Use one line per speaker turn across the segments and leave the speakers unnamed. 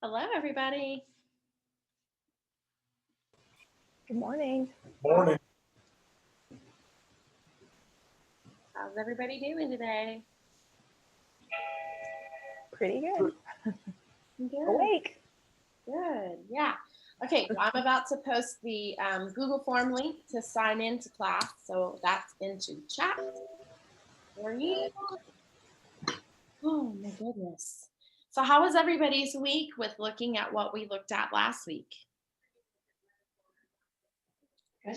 Hello, everybody.
Good morning.
Morning.
How's everybody doing today?
Pretty good.
Good.
Awake.
Good. Yeah. Okay. Well, I'm about to post the Google form link to sign into class. So that's into chat for you. Oh, my goodness. So how was everybody's week with looking at what we looked at last week?
Good.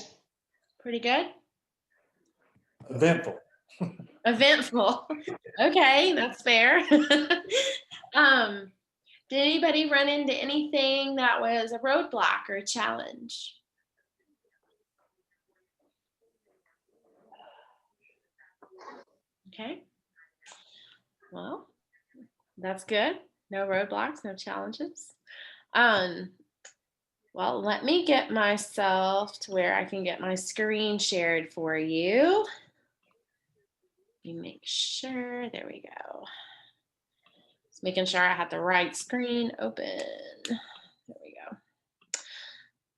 Pretty good?
Eventful.
Eventful. Okay, that's fair. Did anybody run into anything that was a roadblock or a challenge? Okay. Well, that's good. No roadblocks, no challenges. Well, let me get myself to where I can get my screen shared for you. Let me make sure. There we go. Just making sure I have the right screen open. There we go.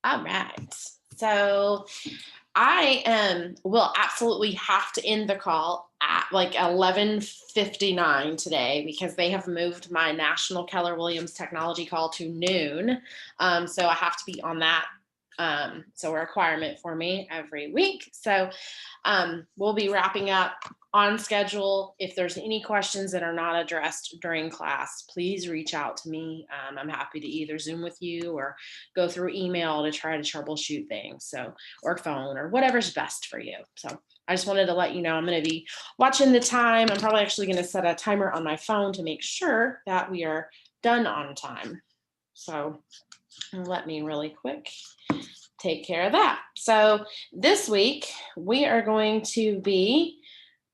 All right. So I will absolutely have to end the call at like 11:59 today because they have moved my National Keller Williams Technology call to noon. So I have to be on that. So a requirement for me every week. So we'll be wrapping up on schedule. If there's any questions that are not addressed during class, please reach out to me. I'm happy to either Zoom with you or go through email to try to troubleshoot things. So, or phone or whatever's best for you. So I just wanted to let you know I'm going to be watching the time. I'm probably actually going to set a timer on my phone to make sure that we are done on time. So let me really quick take care of that. So this week we are going to be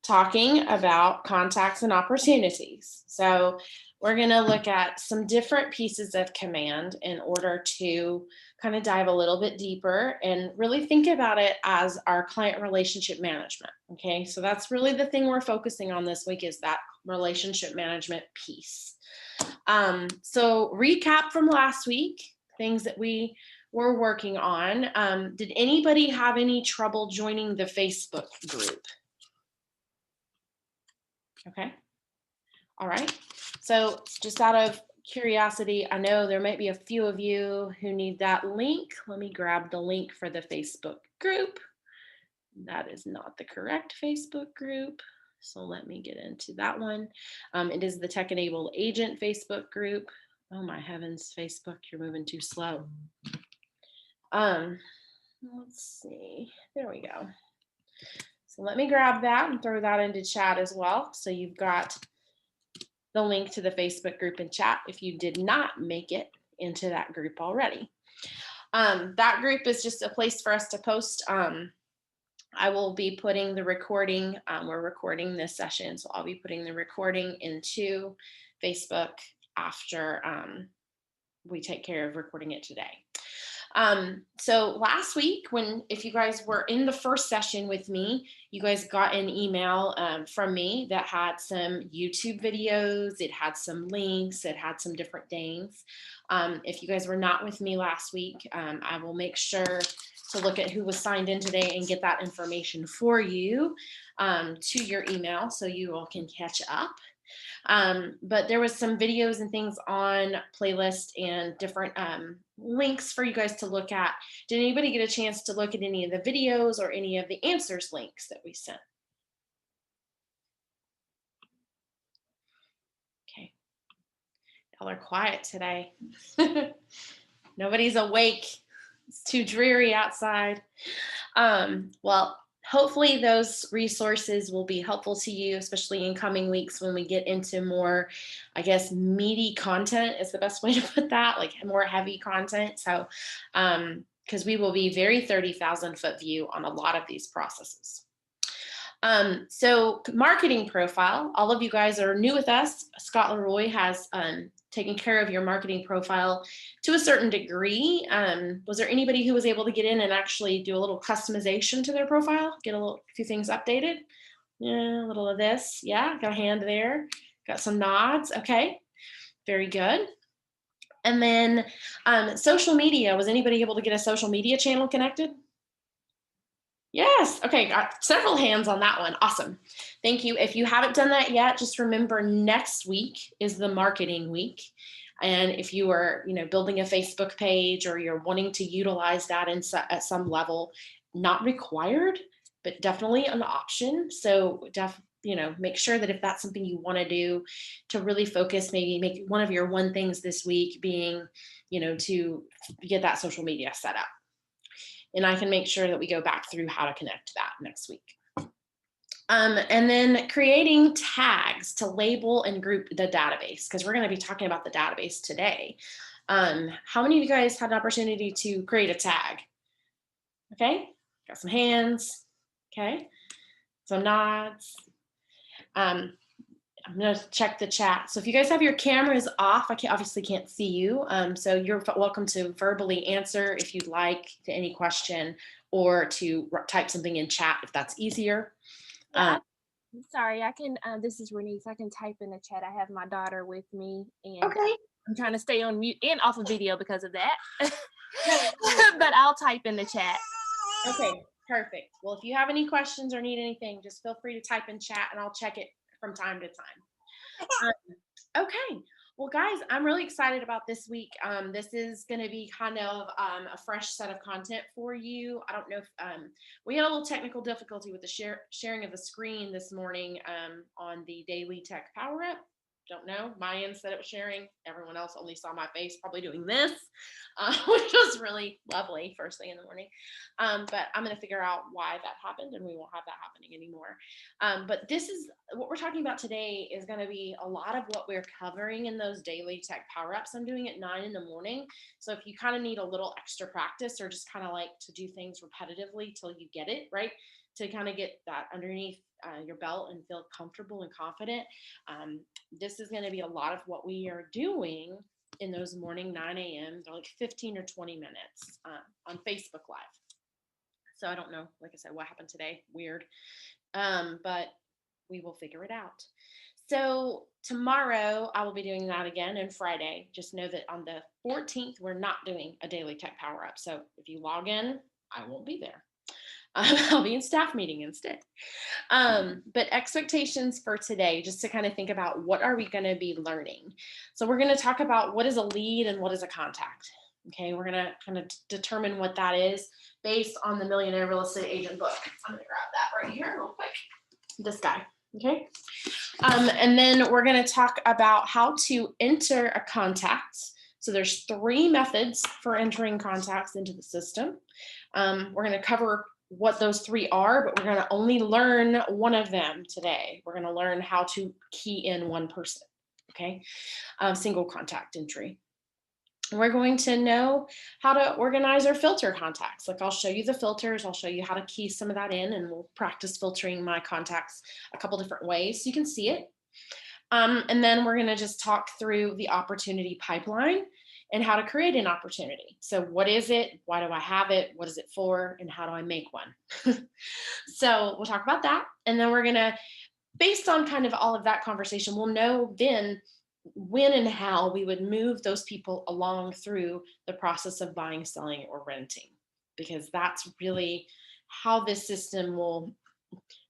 talking about contacts and opportunities. So we're going to look at some different pieces of command in order to kind of dive a little bit deeper and really think about it as our client relationship management. Okay, so that's really the thing we're focusing on this week is that relationship management piece. So recap from last week, things that we were working on. Did anybody have any trouble joining the Facebook group? Okay. All right. So just out of curiosity, I know there might be a few of you who need that link. Let me grab the link for the Facebook group. That is not the correct Facebook group. So let me get into that one. It is the Tech Enabled Agent Facebook group. Oh my heavens, Facebook, you're moving too slow. Let's see. There we go. So let me grab that and throw that into chat as well. So you've got the link to the Facebook group in chat if you did not make it into that group already. That group is just a place for us to post. I will be putting the recording, we're recording this session, so I'll be putting the recording into Facebook after we take care of recording it today. So last week, if you guys were in the first session with me, you guys got an email from me that had some YouTube videos, it had some links, it had some different things. If you guys were not with me last week, I will make sure to look at who was signed in today and get that information for you to your email so you all can catch up. But there was some videos and things on playlist and different links for you guys to look at. Did anybody get a chance to look at any of the videos or any of the answers links that we sent? Okay. Y'all are quiet today. Nobody's awake. It's too dreary outside. Well, hopefully those resources will be helpful to you, especially in coming weeks when we get into more, I guess, meaty content is the best way to put that, like more heavy content. So, because we will be very 30,000 foot view on a lot of these processes. So marketing profile, all of you guys are new with us. Scott Leroy has taken care of your marketing profile to a certain degree. Was there anybody who was able to get in and actually do a little customization to their profile, get a few things updated? Yeah, a little of this. Yeah, got a hand there. Got some nods. Okay, very good. And then social media, was anybody able to get a social media channel connected? Yes. Okay. Got several hands on that one. Awesome. Thank you. If you haven't done that yet, just remember next week is the marketing week. And if you are, building a Facebook page or you're wanting to utilize that at some level, not required, but definitely an option. So make sure that if that's something you want to do, to really focus, maybe make one of your one things this week being, to get that social media set up. And I can make sure that we go back through how to connect to that next week. And then creating tags to label and group the database, because we're going to be talking about the database today. How many of you guys had an opportunity to create a tag? Okay, got some hands. Okay, some nods. I'm going to check the chat. So if you guys have your cameras off, I obviously can't see you. So you're welcome to verbally answer if you'd like to any question, or to type something in chat if that's easier.
Yeah, sorry, I can, this is Renise. I can type in the chat. I have my daughter with me, and
Okay.
I'm trying to stay on mute and off of video because of that. But I'll type in the chat.
Okay, perfect. Well, if you have any questions or need anything, just feel free to type in chat and I'll check it from time to time. Okay. Well, guys, I'm really excited about this week. This is going to be kind of a fresh set of content for you. I don't know if we had a little technical difficulty with the sharing of the screen this morning on the Daily Tech Power Up. Don't know. My end said it was sharing. Everyone else only saw my face probably doing this, which was really lovely first thing in the morning. But I'm going to figure out why that happened, and we won't have that happening anymore. But this is what we're talking about today, is going to be a lot of what we're covering in those daily tech power ups. I'm doing it 9 in the morning. So if you kind of need a little extra practice, or just kind of like to do things repetitively till you get it, right? To kind of get that underneath your belt and feel comfortable and confident. This is going to be a lot of what we are doing in those morning 9 a.m. They're like 15 or 20 minutes on Facebook Live. So I don't know, like I said, what happened today. Weird. But we will figure it out. So tomorrow I will be doing that again, and Friday. Just know that on the 14th, we're not doing a daily tech power up. So if you log in, I won't be there. I'll be in staff meeting instead. But expectations for today, just to kind of think about what are we going to be learning. So we're going to talk about what is a lead and what is a contact. Okay, we're going to kind of determine what that is based on the Millionaire Real Estate Agent book. I'm going to grab that right here real quick. This guy. Okay. And then we're going to talk about how to enter a contact. So there's 3 methods for entering contacts into the system. We're going to cover what those 3 are, but we're going to only learn one of them today. We're going to learn how to key in one person. Okay. Single contact entry. We're going to know how to organize or filter contacts. Like I'll show you the filters. I'll show you how to key some of that in, and we'll practice filtering my contacts a couple different ways so you can see it. And then we're going to just talk through the opportunity pipeline and how to create an opportunity. So what is it? Why do I have it? What is it for? And how do I make one? So we'll talk about that. And then we're going to, based on kind of all of that conversation, we'll know then when and how we would move those people along through the process of buying, selling, or renting, because that's really how this system will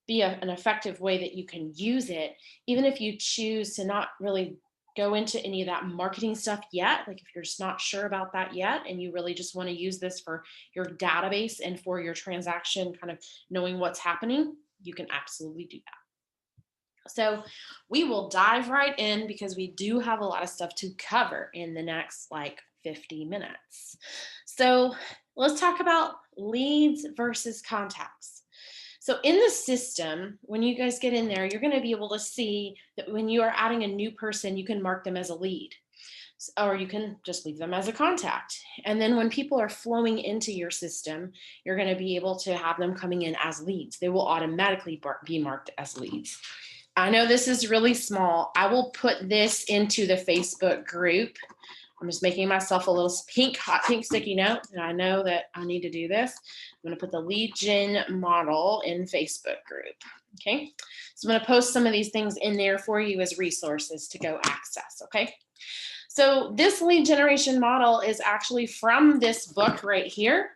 be an effective way that you can use it, even if you choose to not really go into any of that marketing stuff yet. Like if you're just not sure about that yet, and you really just want to use this for your database and for your transaction, kind of knowing what's happening, you can absolutely do that. So we will dive right in, because we do have a lot of stuff to cover in the next 50 minutes. So let's talk about leads versus contacts. So in the system, when you guys get in there, you're going to be able to see that when you are adding a new person, you can mark them as a lead, or you can just leave them as a contact. And then when people are flowing into your system, you're going to be able to have them coming in as leads. They will automatically be marked as leads. I know this is really small. I will put this into the Facebook group. I'm just making myself a little hot pink sticky note, and I know that I need to do this. I'm going to put the lead gen model in Facebook group. Okay, so I'm going to post some of these things in there for you as resources to go access. Okay, so this lead generation model is actually from this book right here.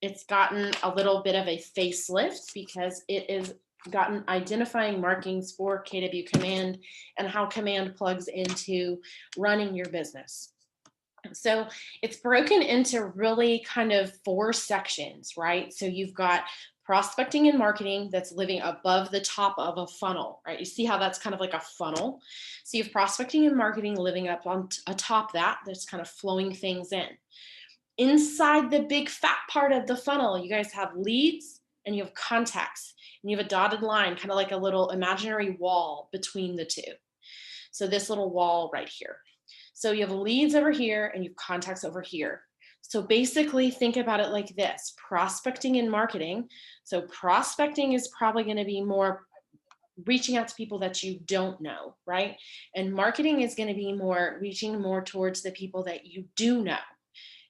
It's gotten a little bit of a facelift because it is gotten identifying markings for KW Command and how Command plugs into running your business. So it's broken into really kind of 4 sections, right? So you've got prospecting and marketing that's living above the top of a funnel, right? You see how that's kind of like a funnel. So you have prospecting and marketing living up on atop that, that's kind of flowing things in. Inside the big fat part of the funnel, you guys have leads and you have contacts, and you have a dotted line, kind of like a little imaginary wall between the two. So this little wall right here. So you have leads over here and you have contacts over here. So basically think about it like this: prospecting and marketing. So prospecting is probably going to be more reaching out to people that you don't know, right? And marketing is going to be more reaching more towards the people that you do know.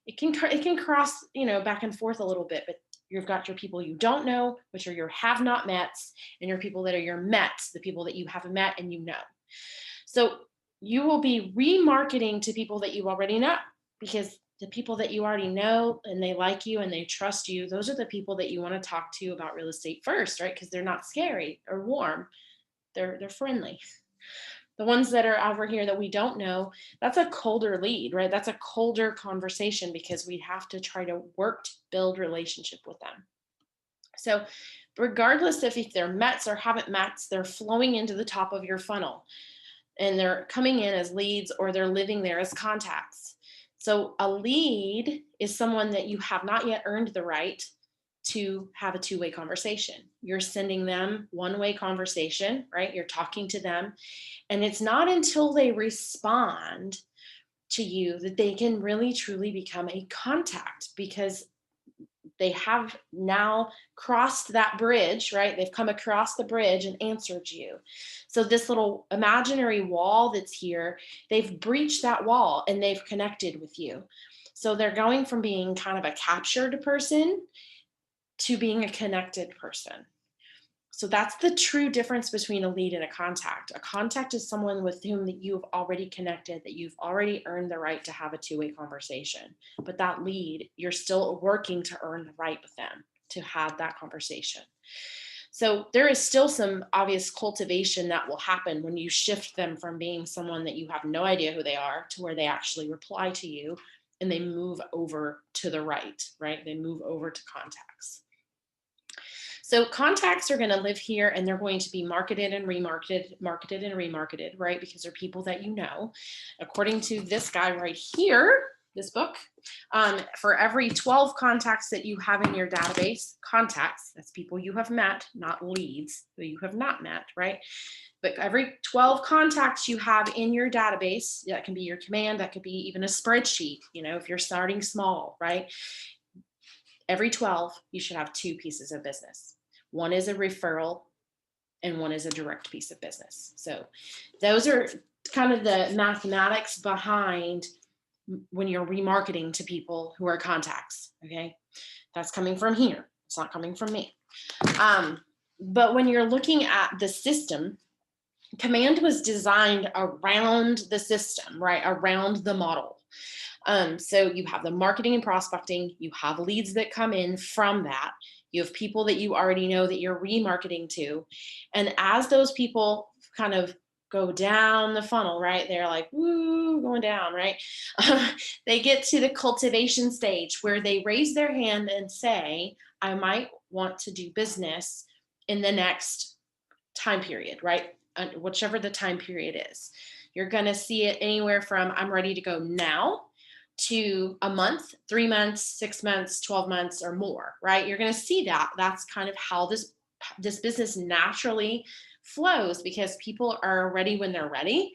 It can cross, back and forth a little bit, but you've got your people you don't know, which are your have not mets, and your people that are your mets, the people that you have met and you know. So you will be remarketing to people that you already know, because the people that you already know and they like you and they trust you, those are the people that you want to talk to about real estate first, right? Because they're not scary or warm. They're friendly. The ones that are over here that we don't know, that's a colder lead, right? That's a colder conversation because we have to try to work to build relationship with them. So regardless if they're mets or haven't mets, they're flowing into the top of your funnel and they're coming in as leads or they're living there as contacts. So a lead is someone that you have not yet earned the right to have a two-way conversation. You're sending them one-way conversation, right? You're talking to them. And it's not until they respond to you that they can really truly become a contact, because they have now crossed that bridge, right? They've come across the bridge and answered you. So this little imaginary wall that's here, they've breached that wall and they've connected with you. So they're going from being kind of a captured person to being a connected person. So that's the true difference between a lead and a contact. A contact is someone with whom that you've already connected, that you've already earned the right to have a two-way conversation. But that lead, you're still working to earn the right with them to have that conversation. So there is still some obvious cultivation that will happen when you shift them from being someone that you have no idea who they are to where they actually reply to you and they move over to the right? They move over to contacts. So contacts are going to live here and they're going to be marketed and remarketed, marketed and remarketed, right? Because they're people that you know. According to this guy right here, this book, for every 12 contacts that you have in your database, contacts, that's people you have met, not leads that you have not met, right? But every 12 contacts you have in your database, that can be your command, that could be even a spreadsheet, if you're starting small, right? Every 12, you should have 2 pieces of business. One is a referral and one is a direct piece of business. So those are kind of the mathematics behind when you're remarketing to people who are contacts, okay? That's coming from here. It's not coming from me. But when you're looking at the system, Command was designed around the system, right? Around the model. So you have the marketing and prospecting, you have leads that come in from that, you have people that you already know that you're remarketing to. And as those people kind of go down the funnel, right? They're like, woo, going down, right? They get to the cultivation stage where they raise their hand and say, I might want to do business in the next time period, right? Whichever the time period is. You're going to see it anywhere from I'm ready to go now to a month, 3 months, 6 months, 12 months or more, right? You're going to see that. That's kind of how this business naturally flows, because people are ready when they're ready.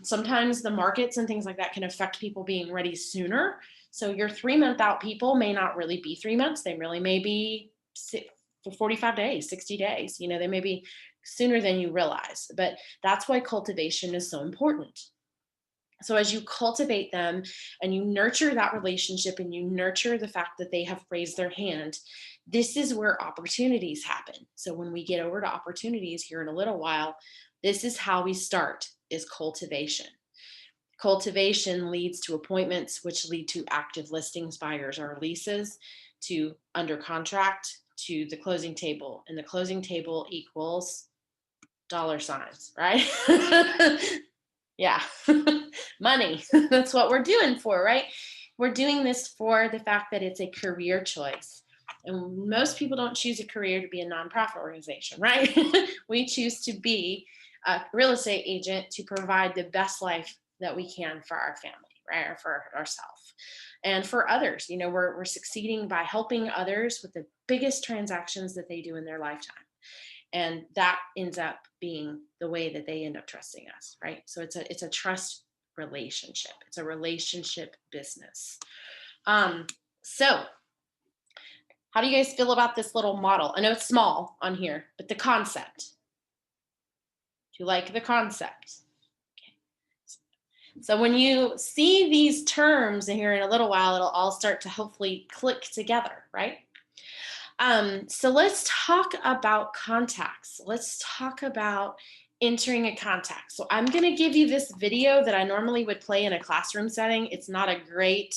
Sometimes the markets and things like that can affect people being ready sooner. So your 3-month out people may not really be 3 months. They really may be for 45 days, 60 days. They may be sooner than you realize. But that's why cultivation is so important. So as you cultivate them and you nurture that relationship and you nurture the fact that they have raised their hand, This is where opportunities happen. So when we get over to opportunities here in a little while, this is how we start, is cultivation. Cultivation leads to appointments, which lead to active listings, buyers, or leases, to under contract, to the closing table. And the closing table equals dollar signs, right? Yeah, money. That's what we're doing for, right? We're doing this for the fact that it's a career choice. And most people don't choose a career to be a nonprofit organization, right? We choose to be a real estate agent to provide the best life that we can for our family, right? Or for ourselves and for others. You know, we're succeeding by helping others with the biggest transactions that they do in their lifetime. And that ends up being the way that they end up trusting us, right? So it's a trust relationship. It's a relationship business. So how do you guys feel about this little model? I know it's small on here, but the concept. Do you like the concept? Okay. So when you see these terms in here in a little while, it'll all start to hopefully click together, right? So let's talk about contacts. Let's talk about entering a contact. So I'm going to give you this video that I normally would play in a classroom setting. It's not a great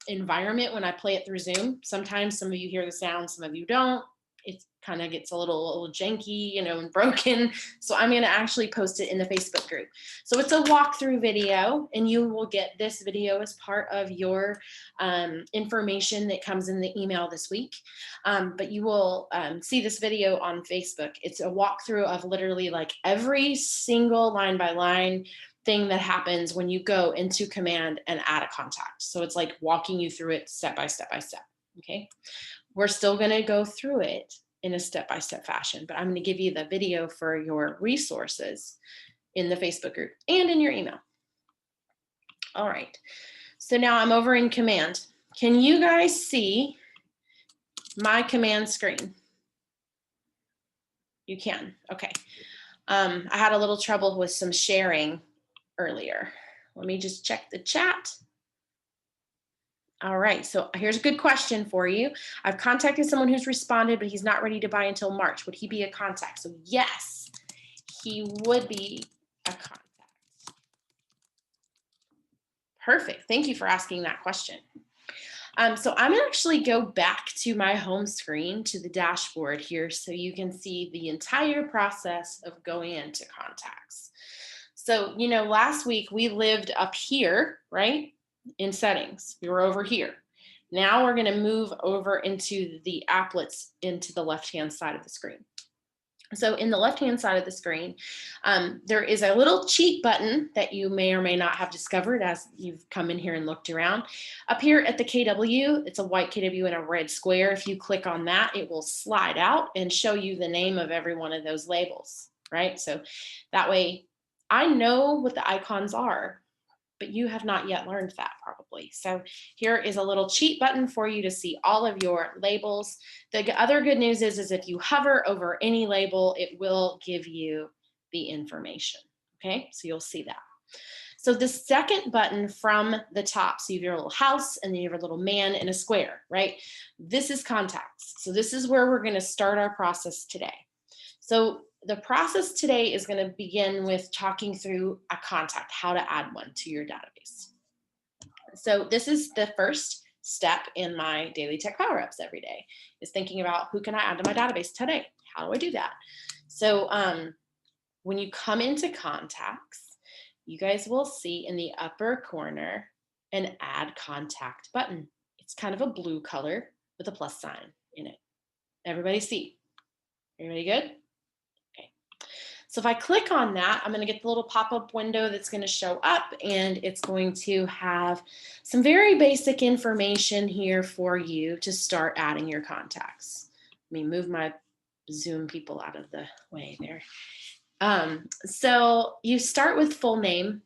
environment when I play it through Zoom. Sometimes some of you hear the sound, some of you don't. It kind of gets a little janky, you know, and broken. So I'm going to actually post it in the Facebook group. So it's a walkthrough video, and you will get this video as part of your information that comes in the email this week. But you will see this video on Facebook. It's a walkthrough of literally like every single line by line thing that happens when you go into command and add a contact. So it's like walking you through it step by step by step. Okay. We're still going to go through it in a step-by-step fashion, but I'm going to give you the video for your resources in the Facebook group and in your email. All right. So now I'm over in command. Can you guys see my command screen? You can. Okay. I had a little trouble with some sharing earlier. Let me just check the chat. All right, so here's a good question for you. I've contacted someone who's responded, but he's not ready to buy until March. Would he be a contact? So yes, he would be a contact. Perfect. Thank you for asking that question. So I'm gonna actually go back to my home screen, to the dashboard here, so you can see the entire process of going into contacts. So, you know, last week we lived up here, right? In settings, we were over here. Now we're going to move over into the applets into the left-hand side of the screen. So in the left-hand side of the screen, there is a little cheat button that you may or may not have discovered as you've come in here and looked around. Up here at the KW, it's a white KW and a red square. If you click on that, it will slide out and show you the name of every one of those labels, right? So that way I know what the icons are, but you have not yet learned that probably. So here is a little cheat button for you to see all of your labels. The other good news is if you hover over any label, it will give you the information. Okay, so you'll see that. So the second button from the top, so you have your little house and then you have a little man in a square, right? This is contacts. So this is where we're going to start our process today. So the process today is going to begin with talking through a contact, how to add one to your database. So this is the first step in my daily tech power ups every day, is thinking about who can I add to my database today? How do I do that? So when you come into contacts, you guys will see in the upper corner an add contact button. It's kind of a blue color with a plus sign in it. Everybody see? Everybody good? So if I click on that, I'm going to get the little pop-up window that's going to show up, and it's going to have some very basic information here for you to start adding your contacts. Let me move my Zoom people out of the way there. So you start with full name.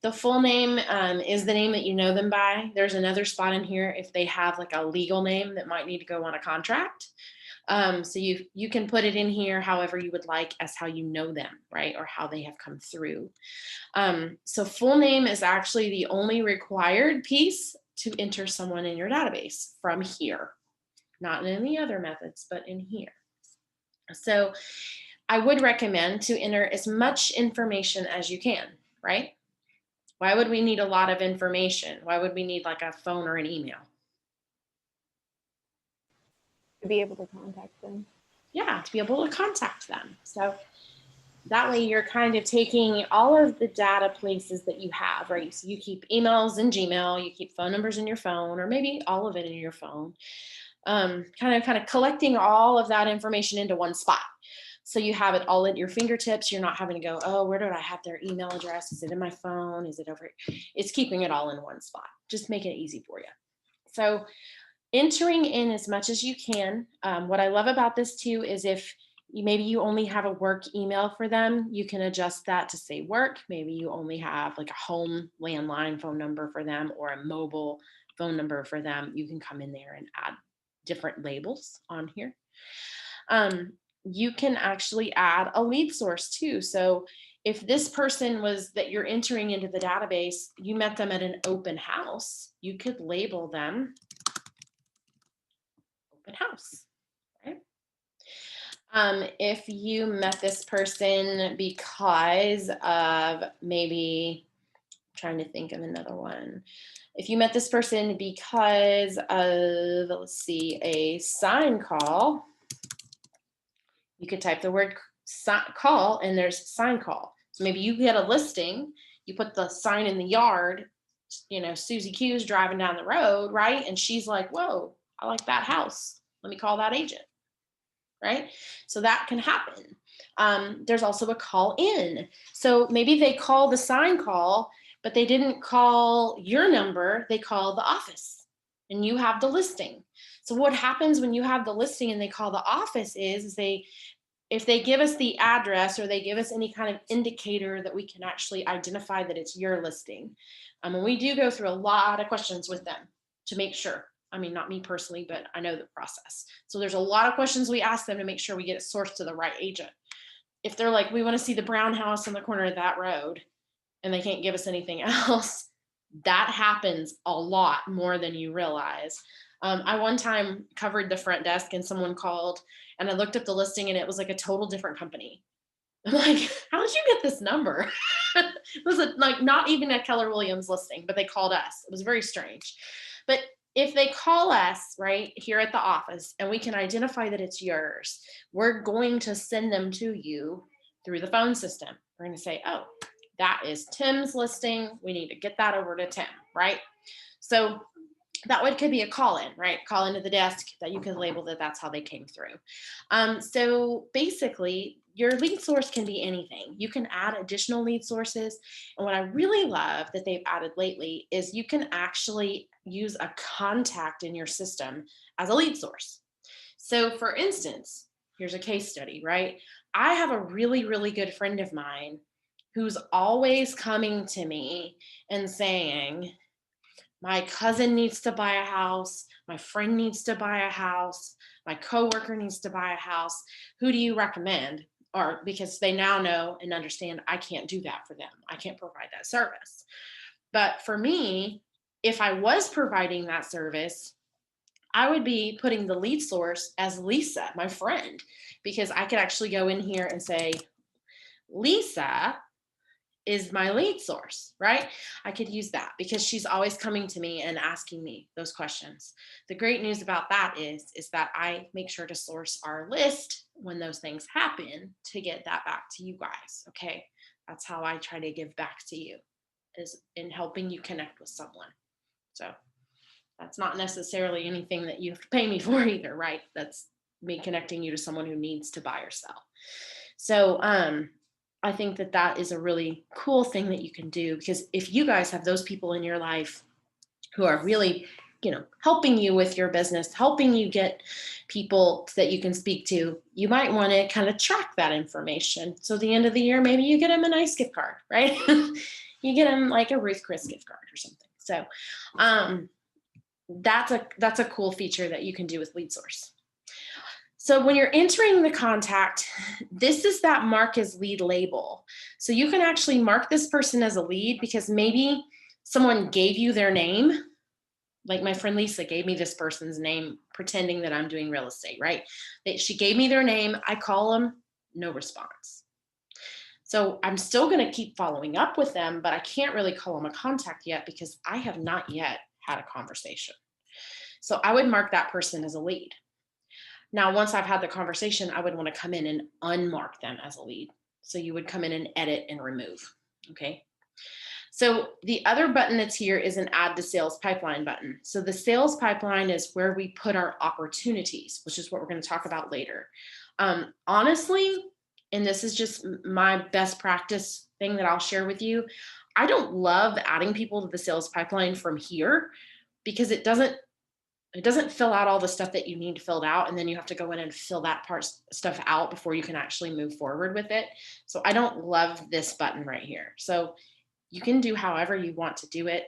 The full name is the name that you know them by. There's another spot in here if they have like a legal name that might need to go on a contract. So you can put it in here however you would like as how you know them, right? Or how they have come through. So full name is actually the only required piece to enter someone in your database from here. not in any other methods, but in here. So I would recommend to enter as much information as you can, right? Why would we need a lot of information? Why would we need like a phone or an email?
To be able to contact them.
Yeah, to be able to contact them. So that way you're kind of taking all of the data places that you have, right? So you keep emails in Gmail, you keep phone numbers in your phone, or maybe all of it in your phone. Kind of collecting all of that information into one spot. So you have it all at your fingertips. You're not having to go, oh, where did I have their email address? Is it in my phone? Is it over? It's keeping it all in one spot. Just make it easy for you. So entering in as much as you can. What I love about this too is if maybe you only have a work email for them, you can adjust that to say work. Maybe you only have like a home landline phone number for them or a mobile phone number for them. You can come in there and add different labels on here. You can actually add a lead source too. So if this person was that you're entering into the database, you met them at an open house, you could label them open house, right? If you met this person because of maybe, I'm trying to think of another one. If you met this person because of, let's see, a sign call, you could type the word call and there's sign call. So maybe you get a listing, you put the sign in the yard, Susie Q's driving down the road, right? And she's like, whoa, I like that house. Let me call that agent, right? So that can happen. There's also a call in. So maybe they call the sign call, but they didn't call your number, they call the office and you have the listing. So what happens when you have the listing and they call the office is if they give us the address or they give us any kind of indicator that we can actually identify that it's your listing. And we do go through a lot of questions with them to make sure. I mean, not me personally, but I know the process. So there's a lot of questions we ask them to make sure we get it sourced to the right agent. If they're like, we want to see the brown house on the corner of that road, and they can't give us anything else, that happens a lot more than you realize. I one time covered the front desk and someone called and I looked up the listing and it was like a total different company. I'm like, how did you get this number? It was like not even a Keller Williams listing, but they called us. It was very strange. But if they call us right here at the office and we can identify that it's yours, we're going to send them to you through the phone system. We're going to say, oh, that is Tim's listing. We need to get that over to Tim, right? So that one could be a call in, right? Call into the desk that you can label that that's how they came through. So basically, your lead source can be anything. You can add additional lead sources. And what I really love that they've added lately is you can actually use a contact in your system as a lead source. So for instance, here's a case study, right? I have a really, really good friend of mine who's always coming to me and saying, my cousin needs to buy a house, my friend needs to buy a house, my coworker needs to buy a house. Who do you recommend? Or because they now know and understand I can't do that for them. I can't provide that service. But for me, if I was providing that service, I would be putting the lead source as Lisa, my friend, because I could actually go in here and say, Lisa is my lead source, right? I could use that because she's always coming to me and asking me those questions. The great news about that is that I make sure to source our list when those things happen to get that back to you guys. Okay. That's how I try to give back to you, is in helping you connect with someone. So that's not necessarily anything that you have to pay me for either, right? That's me connecting you to someone who needs to buy or sell. So, I think that that is a really cool thing that you can do, because if you guys have those people in your life who are really, helping you with your business, helping you get people that you can speak to, you might want to kind of track that information. So at the end of the year, maybe you get them a nice gift card, right? You get them like a Ruth Chris gift card or something. So that's a cool feature that you can do with Lead Source. So when you're entering the contact, this is that mark as lead label. So you can actually mark this person as a lead because maybe someone gave you their name, Like my friend Lisa gave me this person's name, pretending that I'm doing real estate, right? She gave me their name. I call them, no response. So I'm still going to keep following up with them, but I can't really call them a contact yet because I have not yet had a conversation. So I would mark that person as a lead. Now, once I've had the conversation, I would want to come in and unmark them as a lead. So you would come in and edit and remove. Okay. So the other button that's here is an add to sales pipeline button. So the sales pipeline is where we put our opportunities, which is what we're going to talk about later. Honestly, and this is just my best practice thing that I'll share with you, I don't love adding people to the sales pipeline from here because it doesn't fill out all the stuff that you need to fill out, and then you have to go in and fill that stuff out before you can actually move forward with it. So I don't love this button right here. So you can do however you want to do it.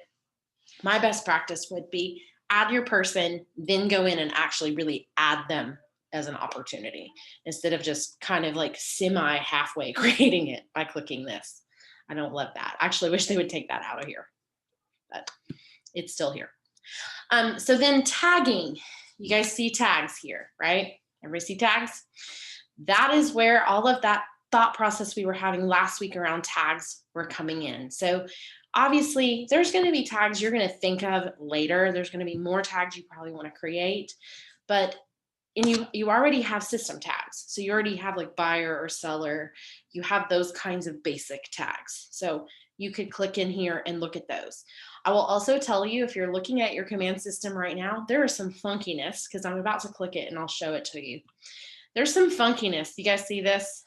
My best practice would be add your person, then go in and actually really add them as an opportunity instead of just kind of like semi halfway creating it by clicking this. I don't love that. I actually wish they would take that out of here, but it's still here. So then tagging, you guys see tags here, right? Everybody see tags? That is where all of that thought process we were having last week around tags were coming in. So obviously there's going to be tags you're going to think of later. There's going to be more tags you probably want to create, but you already have system tags. So you already have like buyer or seller. You have those kinds of basic tags. So you could click in here and look at those. I will also tell you, if you're looking at your command system right now, there is some funkiness because I'm about to click it and I'll show it to you. There's some funkiness. You guys see this?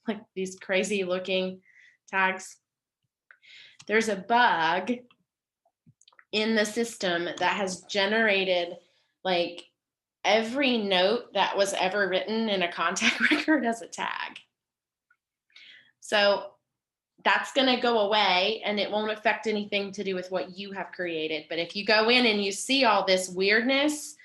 Like these crazy looking tags. There's a bug in the system that has generated like every note that was ever written in a contact record as a tag. So that's going to go away and it won't affect anything to do with what you have created. But if you go in and you see all this weirdness,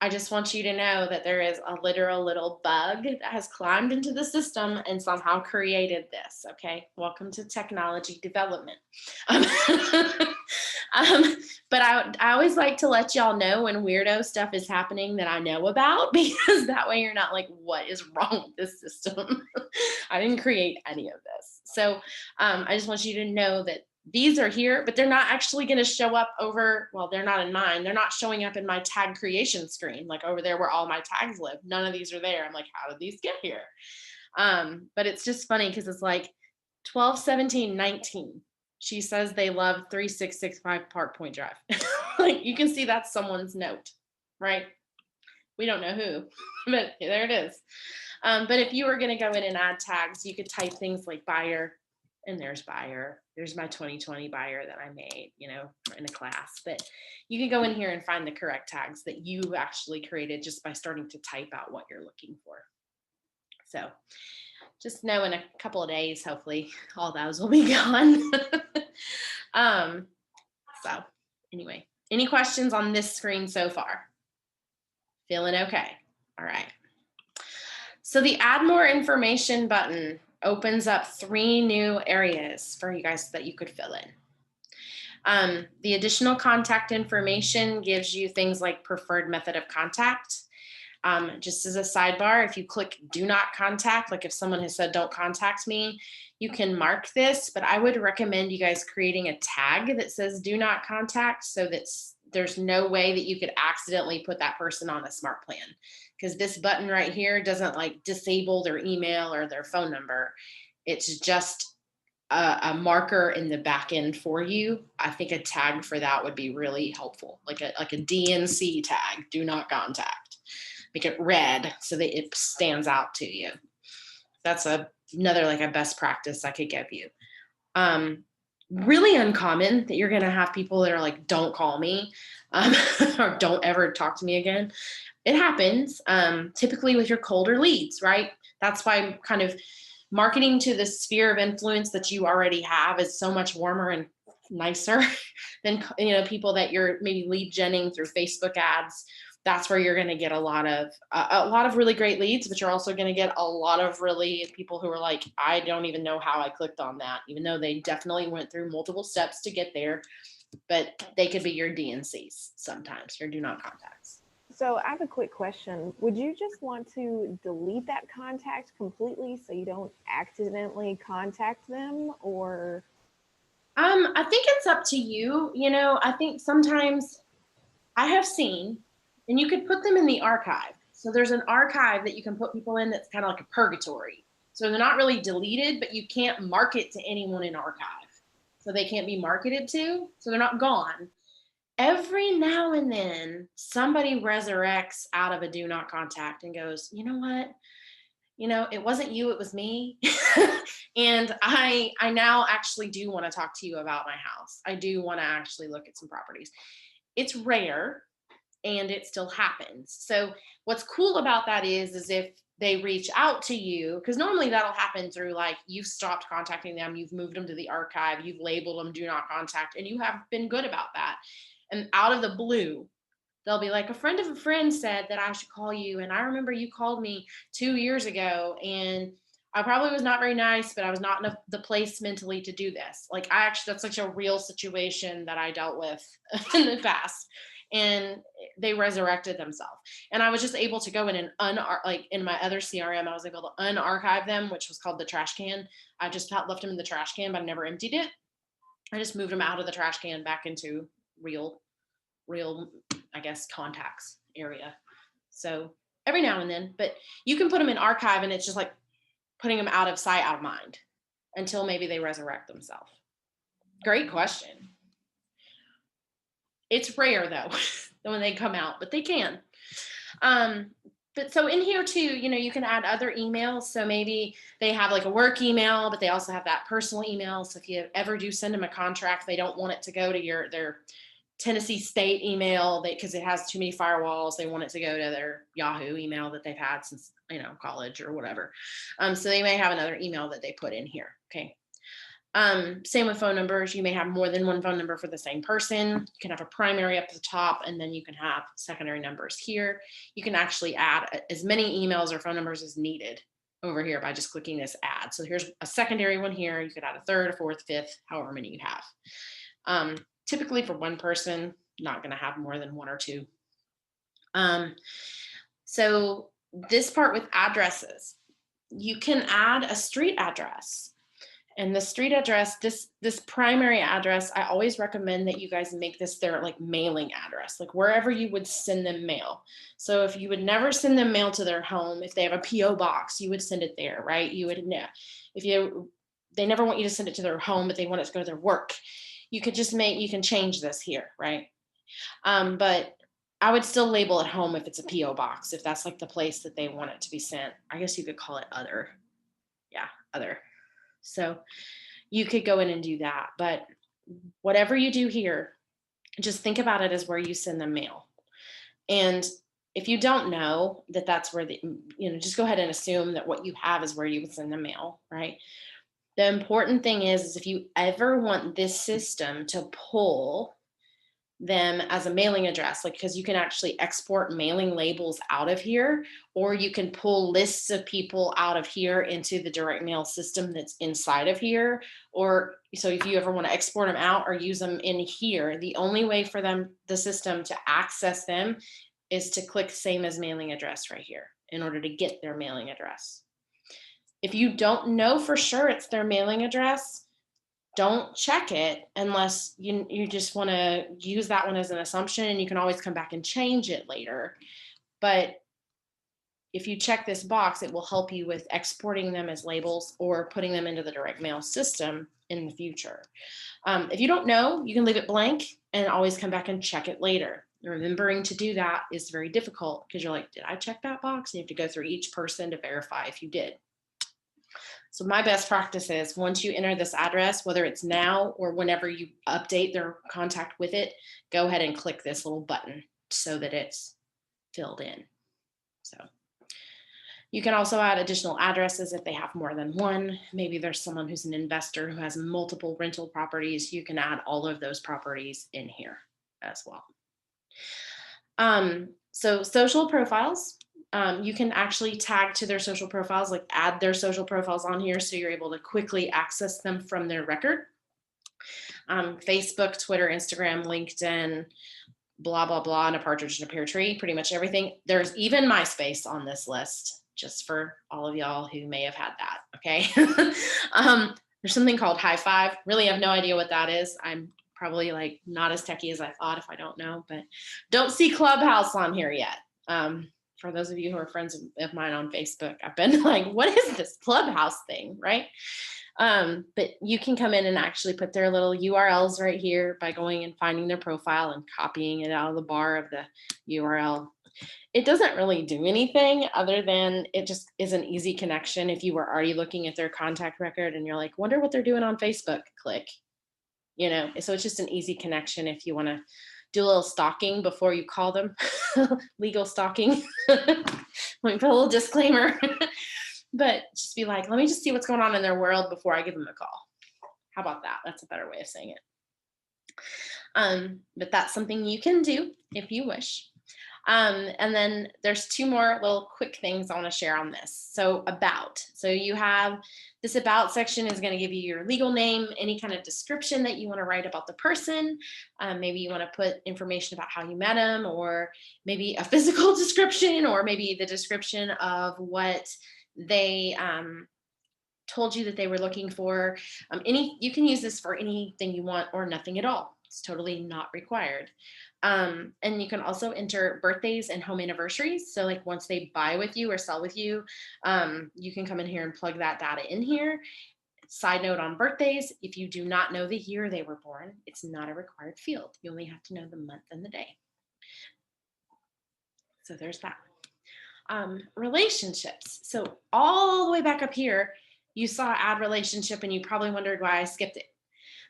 I just want you to know that there is a literal little bug that has climbed into the system and somehow created this. Okay, welcome to technology development. But I always like to let y'all know when weirdo stuff is happening that I know about, because that way you're not like, what is wrong with this system? I didn't create any of this. So I just want you to know that these are here, but they're not actually going to show up over, well, they're not in mine. They're not showing up in my tag creation screen, like over there where all my tags live. None of these are there. I'm like, how did these get here? But it's just funny because it's like 12, 17, 19. She says they love 3665 Park Point Drive. Like you can see that's someone's note, right? We don't know who, but there it is. But if you were going to go in and add tags, you could type things like buyer, and there's buyer. There's my 2020 buyer that I made, you know, in a class. But you can go in here and find the correct tags that you actually created just by starting to type out what you're looking for. So just know in a couple of days, hopefully all those will be gone. So anyway, any questions on this screen so far? Feeling okay? All right. So the add more information button opens up 3 new areas for you guys that you could fill in. The additional contact information gives you things like preferred method of contact. Just as a sidebar, if you click do not contact, like if someone has said don't contact me, you can mark this, but I would recommend you guys creating a tag that says do not contact so that there's no way that you could accidentally put that person on a smart plan, because this button right here doesn't like disable their email or their phone number. It's just a marker in the back end for you. I think a tag for that would be really helpful, like a DNC tag, do not contact. Make it red so that it stands out to you. That's another like a best practice I could give you. Really uncommon that you're going to have people that are like, don't call me or don't ever talk to me again. It happens typically with your colder leads, right? That's why kind of marketing to the sphere of influence that you already have is so much warmer and nicer than, you know, people that you're maybe lead genning through Facebook ads. That's where you're going to get a lot of really great leads, but you're also going to get a lot of really people who are like, I don't even know how I clicked on that, even though they definitely went through multiple steps to get there. but they could be your DNCs sometimes, your do not contacts.
So I have a quick question. Would you just want to delete that contact completely so you don't accidentally contact them, or?
I think it's up to you. You know, I think sometimes I have seen, and you could put them in the archive. So there's an archive that you can put people in that's kind of like a purgatory. So they're not really deleted, but you can't market to anyone in archive. So they can't be marketed to. So they're not gone. Every now and then somebody resurrects out of a do not contact and goes, you know what? You know, it wasn't you, it was me. And I now actually do want to talk to you about my house. I do want to actually look at some properties. It's rare and it still happens. So what's cool about that is if they reach out to you, because normally that'll happen through like you've stopped contacting them, you've moved them to the archive, you've labeled them do not contact, and you have been good about that. And out of the blue, they'll be like, a friend of a friend said that I should call you. And I remember you called me 2 years ago and I probably was not very nice, but I was not in the place mentally to do this. Like I actually, that's such a real situation that I dealt with in the past. And they resurrected themselves. And I was just able to go in and like in my other CRM, I was able to unarchive them, which was called the trash can. I just left them in the trash can, but I never emptied it. I just moved them out of the trash can back into real, I guess, contacts area. So every now and then, but you can put them in archive and it's just like putting them out of sight, out of mind until maybe they resurrect themselves. Great question. It's rare though when they come out, but they can. But so in here too, you know, you can add other emails. So maybe they have like a work email, but they also have that personal email. So if you ever do send them a contract, they don't want it to go to their Tennessee State email because it has too many firewalls. They want it to go to their Yahoo email that they've had since, you know, college or whatever. So they may have another email that they put in here. Okay. Same with phone numbers. You may have more than one phone number for the same person. You can have a primary up at the top, and then you can have secondary numbers here. You can actually add as many emails or phone numbers as needed over here by just clicking this add. So here's a secondary one here. You could add a third, a fourth, fifth, however many you have. Typically for one person, not going to have more than one or two. So this part with addresses, you can add a street address. And the street address, this primary address, I always recommend that you guys make this their like mailing address, like wherever you would send them mail. So if you would never send them mail to their home, if they have a PO box, you would send it there, right? You would know. They never want you to send it to their home, but they want it to go to their work. You can change this here, right? But I would still label it home if it's a PO box, if that's like the place that they want it to be sent. I guess you could call it other. Yeah, other. So you could go in and do that. But whatever you do here, just think about it as where you send them mail. And if you don't know that that's where just go ahead and assume that what you have is where you would send the mail, right? The important thing is if you ever want this system to pull them as a mailing address, like because you can actually export mailing labels out of here, or you can pull lists of people out of here into the direct mail system that's inside of here. Or so if you ever want to export them out or use them in here, the only way for the system to access them is to click same as mailing address right here in order to get their mailing address. If you don't know for sure it's their mailing address, don't check it unless you just want to use that one as an assumption, and you can always come back and change it later. But if you check this box, it will help you with exporting them as labels or putting them into the direct mail system in the future. If you don't know, you can leave it blank and always come back and check it later. Remembering to do that is very difficult because you're like, did I check that box? And you have to go through each person to verify if you did. So my best practice is once you enter this address, whether it's now or whenever you update their contact with it, go ahead and click this little button so that it's filled in. So you can also add additional addresses if they have more than one. Maybe there's someone who's an investor who has multiple rental properties. You can add all of those properties in here as well. So social profiles. You can actually tag to their social profiles, like add their social profiles on here so you're able to quickly access them from their record. Facebook, Twitter, Instagram, LinkedIn, blah, blah, blah, and a partridge in a pear tree, pretty much everything. There's even MySpace on this list, just for all of y'all who may have had that, okay? There's something called High Five. Really have no idea what that is. I'm probably like not as techie as I thought if I don't know, but don't see Clubhouse on here yet. For those of you who are friends of mine on Facebook, I've been like, what is this Clubhouse thing, right? But you can come in and actually put their little URLs right here by going and finding their profile and copying it out of the bar of the URL. It doesn't really do anything other than it just is an easy connection. If you were already looking at their contact record and you're like, wonder what they're doing on Facebook, click, so it's just an easy connection if you want to do a little stalking before you call them. Legal stalking. Let me put a little disclaimer. But just be like, let me just see what's going on in their world before I give them a call. How about that? That's a better way of saying it. But that's something you can do if you wish. And then there's two more little quick things I want to share on this. So about. So you have this about section is going to give you your legal name, any kind of description that you want to write about the person. Maybe you want to put information about how you met them, or maybe a physical description, or maybe the description of what they told you that they were looking for. You can use this for anything you want or nothing at all. It's totally not required. And you can also enter birthdays and home anniversaries. So like once they buy with you or sell with you, you can come in here and plug that data in here. Side note on birthdays, if you do not know the year they were born, it's not a required field. You only have to know the month and the day. So there's that. Relationships. So all the way back up here, you saw add relationship and you probably wondered why I skipped it.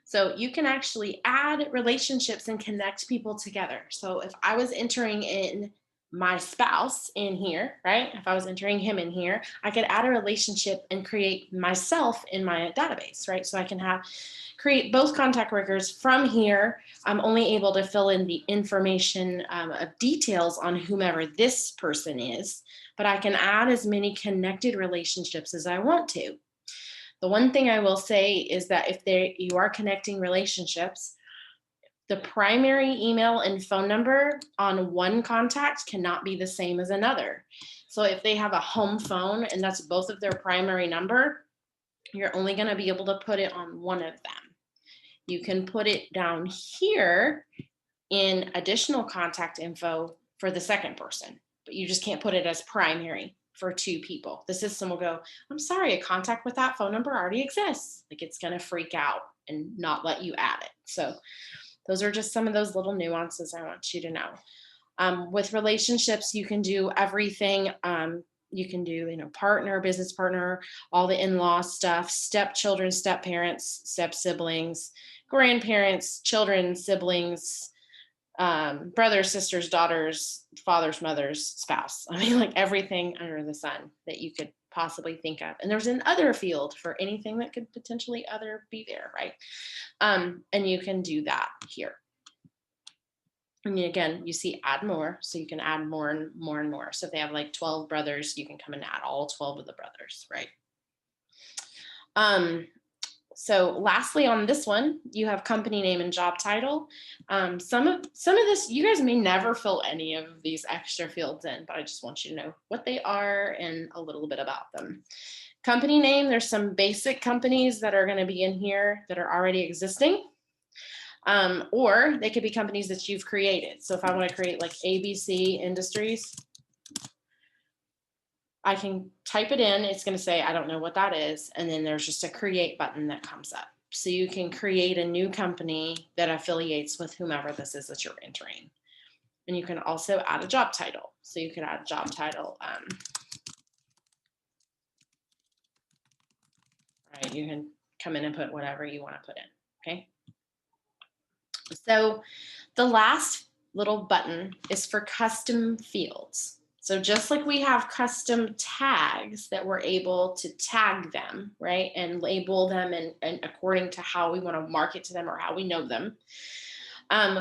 So you can actually add relationships and connect people together. So if I was entering in my spouse in here, right? If I was entering him in here, I could add a relationship and create myself in my database, right? So I can create both contact records from here. I'm only able to fill in the information of details on whomever this person is, but I can add as many connected relationships as I want to. The one thing I will say is that if you are connecting relationships, the primary email and phone number on one contact cannot be the same as another. So if they have a home phone and that's both of their primary number, you're only going to be able to put it on one of them. You can put it down here in additional contact info for the second person, but you just can't put it as primary for two people. The system will go, I'm sorry, a contact with that phone number already exists. Like it's going to freak out and not let you add it. So those are just some of those little nuances I want you to know. With relationships, you can do everything. You can do, partner, business partner, all the in-law stuff, stepchildren, step-parents, step-siblings, grandparents, children, siblings, brothers, sisters, daughters, fathers, mothers, spouse. I mean, like everything under the sun that you could possibly think of. And there's an other field for anything that could potentially be there, right? And you can do that here. And again, you see add more, so you can add more and more and more. So if they have like 12 brothers, you can come and add all 12 of the brothers, right? So lastly on this one, you have company name and job title. Some of this, you guys may never fill any of these extra fields in, but I just want you to know what they are and a little bit about them. Company name, there's some basic companies that are going to be in here that are already existing. Or they could be companies that you've created. So if I want to create like ABC Industries, I can type it in. It's going to say, I don't know what that is. And then there's just a create button that comes up. So you can create a new company that affiliates with whomever this is that you're entering. And you can also add a job title. So you could add a job title. Right, you can come in and put whatever you want to put in, okay? So the last little button is for custom fields. So just like we have custom tags that we're able to tag them, right, and label them and according to how we want to market to them or how we know them,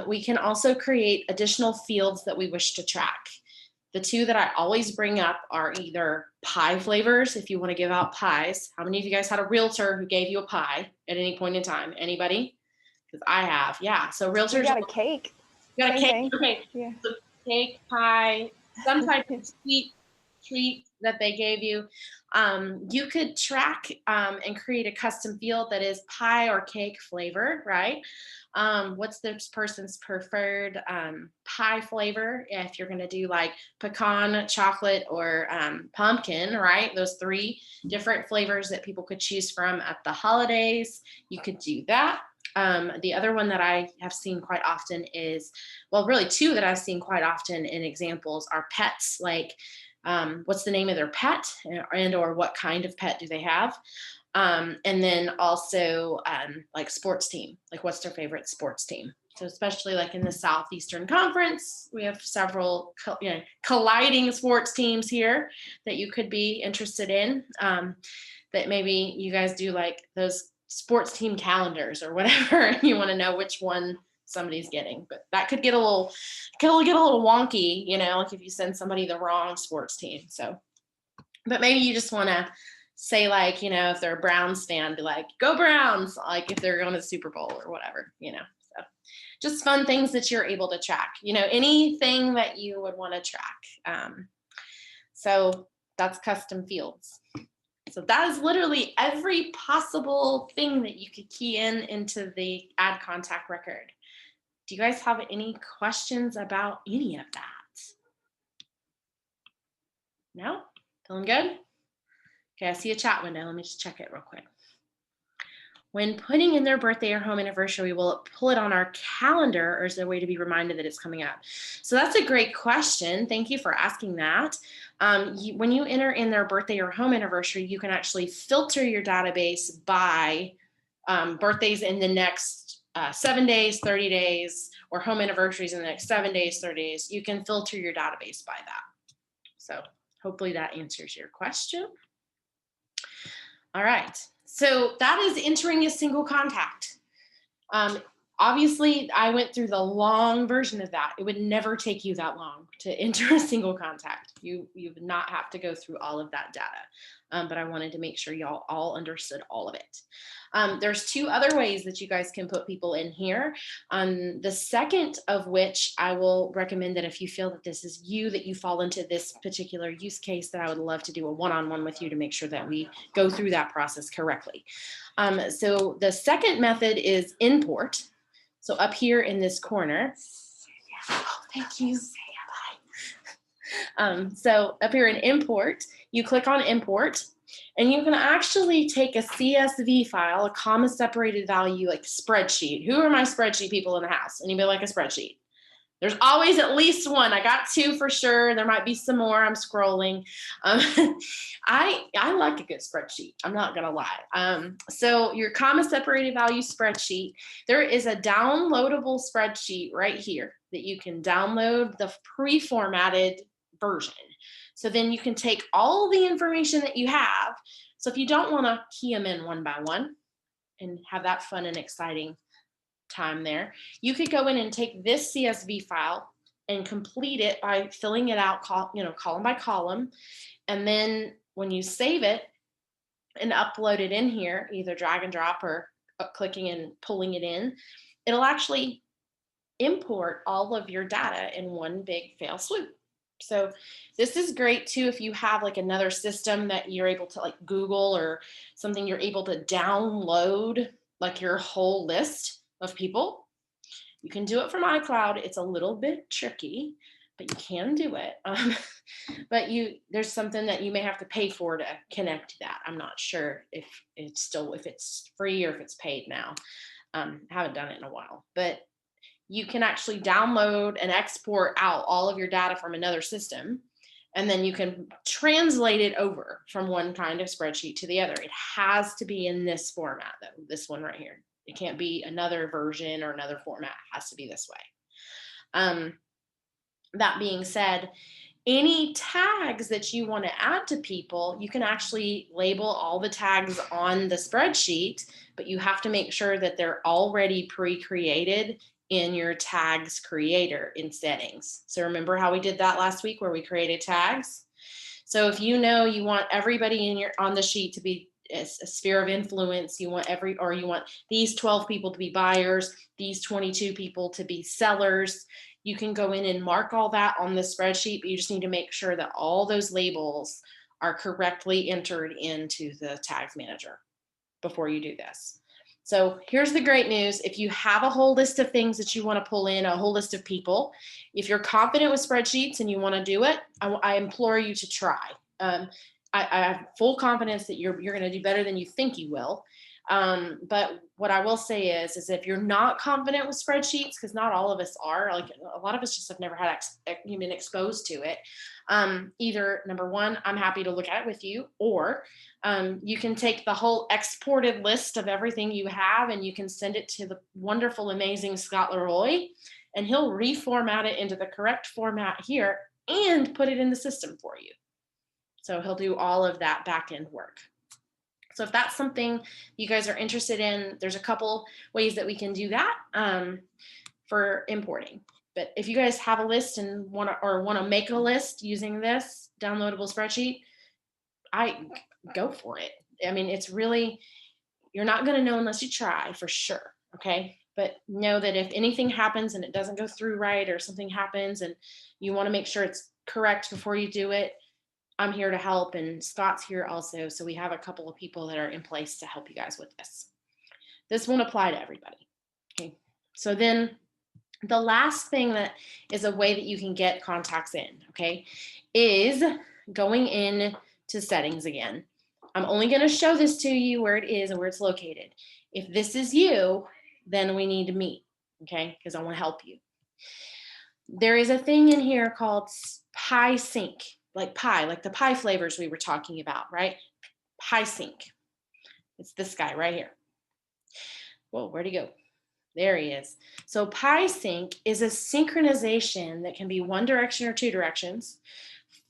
we can also create additional fields that we wish to track. The two that I always bring up are either pie flavors, if you want to give out pies. How many of you guys had a realtor who gave you a pie at any point in time? Anybody? because I have. Yeah. So
We
realtors
got a cake.
got a
Same
cake.
thing.
Okay.
Yeah.
So cake, pie, some type of sweet treat that they gave you. You could track and create a custom field that is pie or cake flavor, right? What's this person's preferred pie flavor? If you're going to do like pecan, chocolate, or pumpkin, right? Those three different flavors that people could choose from at the holidays. You could do that. The other one that I have seen quite often is, well, really two that I've seen quite often in examples are pets, like what's the name of their pet and or what kind of pet do they have? And then also like sports team, like what's their favorite sports team? So especially like in the Southeastern Conference, we have several colliding sports teams here that you could be interested in. That maybe you guys do like those sports team calendars or whatever, and you want to know which one somebody's getting. But that could get a little wonky, like if you send somebody the wrong sports team. So, but maybe you just want to say like, if they're a Browns fan, be like, go Browns, like if they're going to the Super Bowl or whatever, so just fun things that you're able to track, anything that you would want to track. So that's custom fields. So that is literally every possible thing that you could key into the add contact record. Do you guys have any questions about any of that? No? Feeling good? Okay, I see a chat window. Let me just check it real quick. When putting in their birthday or home anniversary, will it pull it on our calendar, or is there a way to be reminded that it's coming up? So that's a great question. Thank you for asking that. When you enter in their birthday or home anniversary, you can actually filter your database by birthdays in the next 7 days, 30 days, or home anniversaries in the next 7 days, 30 days. You can filter your database by that. So hopefully that answers your question. All right. So that is entering a single contact. Obviously, I went through the long version of that. It would never take you that long to enter a single contact. You would not have to go through all of that data. But I wanted to make sure y'all all understood all of it. There's two other ways that you guys can put people in here. The second of which I will recommend that if you feel that this is you, that you fall into this particular use case, that I would love to do a one-on-one with you to make sure that we go through that process correctly. So the second method is import. So up here in this corner, oh, thank you. So up here in import, you click on import, and you can actually take a CSV file, a comma separated value, like spreadsheet. Who are my spreadsheet people in the house? Anybody like a spreadsheet? There's always at least one. I got two for sure. There might be some more. I'm scrolling. I like a good spreadsheet. I'm not gonna lie. So your comma separated value spreadsheet, there is a downloadable spreadsheet right here that you can download the pre-formatted version. So then you can take all the information that you have. So if you don't want to key them in one by one and have that fun and exciting time there, you could go in and take this CSV file and complete it by filling it out, column by column. And then when you save it and upload it in here, either drag and drop or clicking and pulling it in, it'll actually import all of your data in one big fail swoop. So this is great too if you have like another system that you're able to, like Google or something, you're able to download like your whole list of people. You can do it from iCloud. It's a little bit tricky, but you can do it. But there's something that you may have to pay for to connect to that. I'm not sure if it's free or if it's paid now. I haven't done it in a while, but you can actually download and export out all of your data from another system, and then you can translate it over from one kind of spreadsheet to the other. It has to be in this format, though, this one right here. It can't be another version or another format. It has to be this way. That being said, any tags that you want to add to people, you can actually label all the tags on the spreadsheet, but you have to make sure that they're already pre-created in your tags creator in settings. So remember how we did that last week where we created tags? So if you know you want everybody on the sheet to be a sphere of influence. You want you want these 12 people to be buyers, these 22 people to be sellers. You can go in and mark all that on the spreadsheet, but you just need to make sure that all those labels are correctly entered into the tags manager before you do this. So here's the great news. If you have a whole list of things that you want to pull in, a whole list of people, if you're confident with spreadsheets and you want to do it, I implore you to try. I have full confidence that you're going to do better than you think you will. But what I will say is if you're not confident with spreadsheets, because not all of us are, like a lot of us just have never had been exposed to it. Either number one, I'm happy to look at it with you, or you can take the whole exported list of everything you have and you can send it to the wonderful, amazing Scott Leroy, and he'll reformat it into the correct format here and put it in the system for you. So he'll do all of that back end work. So if that's something you guys are interested in, there's a couple ways that we can do that for importing. But if you guys have a list and want to make a list using this downloadable spreadsheet, I go for it. I mean, it's really, you're not going to know unless you try, for sure. Okay. But know that if anything happens and it doesn't go through right, or something happens and you want to make sure it's correct before you do it, I'm here to help, and Scott's here also. So we have a couple of people that are in place to help you guys with this. This won't apply to everybody. Okay. So then the last thing that is a way that you can get contacts in, okay, is going in to settings again. I'm only going to show this to you where it is and where it's located. If this is you, then we need to meet, okay, because I want to help you. There is a thing in here called Pie Sync, like pie, like the pie flavors we were talking about, right? Pie Sync. It's this guy right here. Whoa, where'd he go? There he is. So Pie Sync is a synchronization that can be one direction or two directions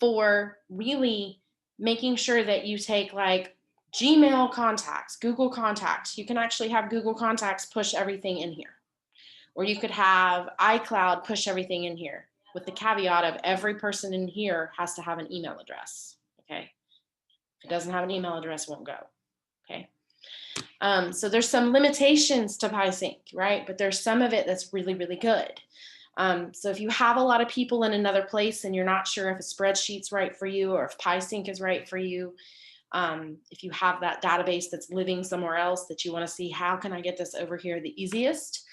for really making sure that you take like Gmail contacts, Google contacts. You can actually have Google contacts push everything in here. Or you could have iCloud push everything in here, with the caveat of every person in here has to have an email address, okay? If it doesn't have an email address, it won't go, okay? So there's some limitations to PieSync, right? But there's some of it that's really, really good. So if you have a lot of people in another place and you're not sure if a spreadsheet's right for you or if PieSync is right for you, if you have that database that's living somewhere else that you want to see, how can I get this over here the easiest?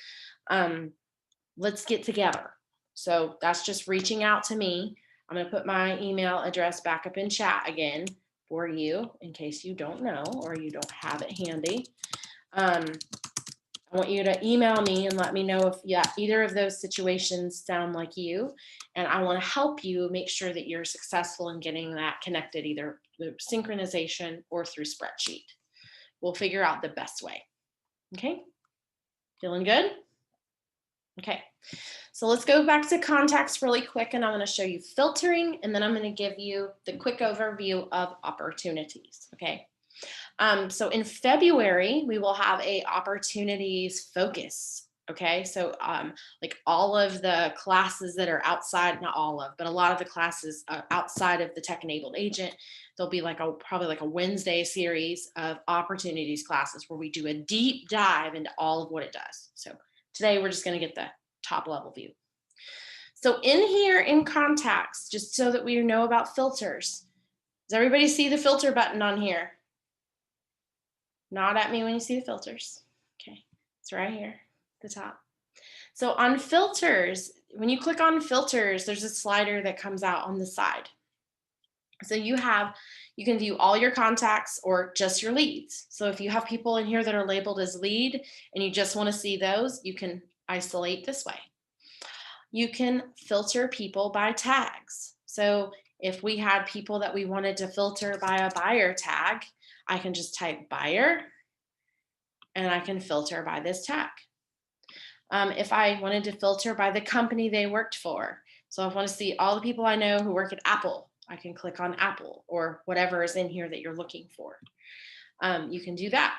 Let's get together. So that's just reaching out to me. I'm going to put my email address back up in chat again for you in case you don't know or you don't have it handy. I want you to email me and let me know if either of those situations sound like you. And I want to help you make sure that you're successful in getting that connected either through synchronization or through spreadsheet. We'll figure out the best way. Okay? Feeling good? Okay, so let's go back to contacts really quick, and I'm going to show you filtering, and then I'm going to give you the quick overview of opportunities, okay? So in February, we will have a opportunities focus, okay? So like all of the classes that are outside, not all of, but a lot of the classes outside of the tech-enabled agent, there'll be like probably like a Wednesday series of opportunities classes where we do a deep dive into all of what it does. So today, we're just going to get the top level view. So in here in contacts, just so that we know about filters, does everybody see the filter button on here? Nod at me when you see the filters. Okay, it's right here at the top. So on filters, when you click on filters, there's a slider that comes out on the side. So you can view all your contacts or just your leads. So if you have people in here that are labeled as lead and you just want to see those, you can isolate this way. You can filter people by tags. So if we had people that we wanted to filter by a buyer tag, I can just type buyer and I can filter by this tag. If I wanted to filter by the company they worked for, so if I want to see all the people I know who work at Apple, I can click on Apple or whatever is in here that you're looking for. You can do that.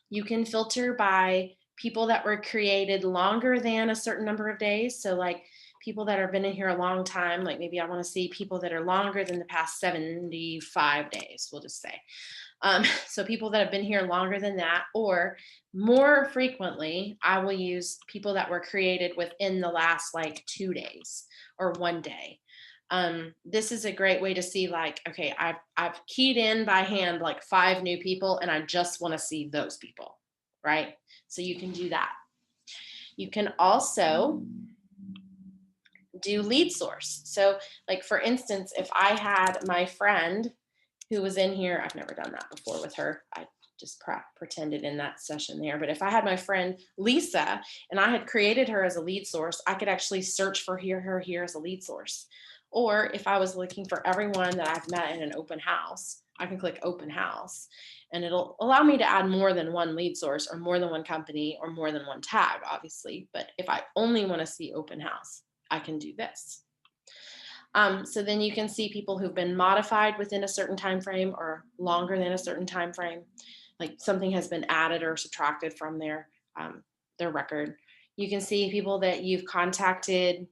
You can filter by people that were created longer than a certain number of days. So like people that have been in here a long time, like maybe I want to see people that are longer than the past 75 days, we'll just say. So people that have been here longer than that, or more frequently, I will use people that were created within the last like 2 days or 1 day. This is a great way to see like, okay, I've keyed in by hand like 5 new people, and I just want to see those people, right? So you can do that. You can also do lead source. So, like for instance, if I had my friend who was in here, I've never done that before with her. I just pretended in that session there. But if I had my friend Lisa and I had created her as a lead source, I could actually search for her here as a lead source. Or if I was looking for everyone that I've met in an open house, I can click open house and it'll allow me to add more than one lead source or more than one company or more than one tag, obviously. But if I only want to see open house, I can do this. So then you can see people who've been modified within a certain time frame or longer than a certain time frame, like something has been added or subtracted from their record. You can see people that you've contacted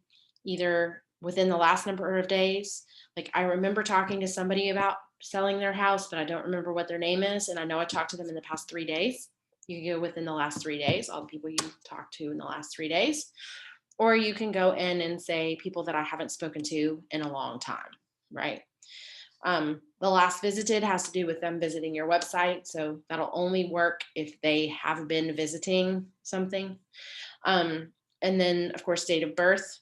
either within the last number of days. Like I remember talking to somebody about selling their house, but I don't remember what their name is, and I know I talked to them in the past 3 days. You can go within the last 3 days, all the people you talked to in the last 3 days. Or you can go in and say people that I haven't spoken to in a long time, right? The last visited has to do with them visiting your website. So that'll only work if they have been visiting something. And then, of course, date of birth.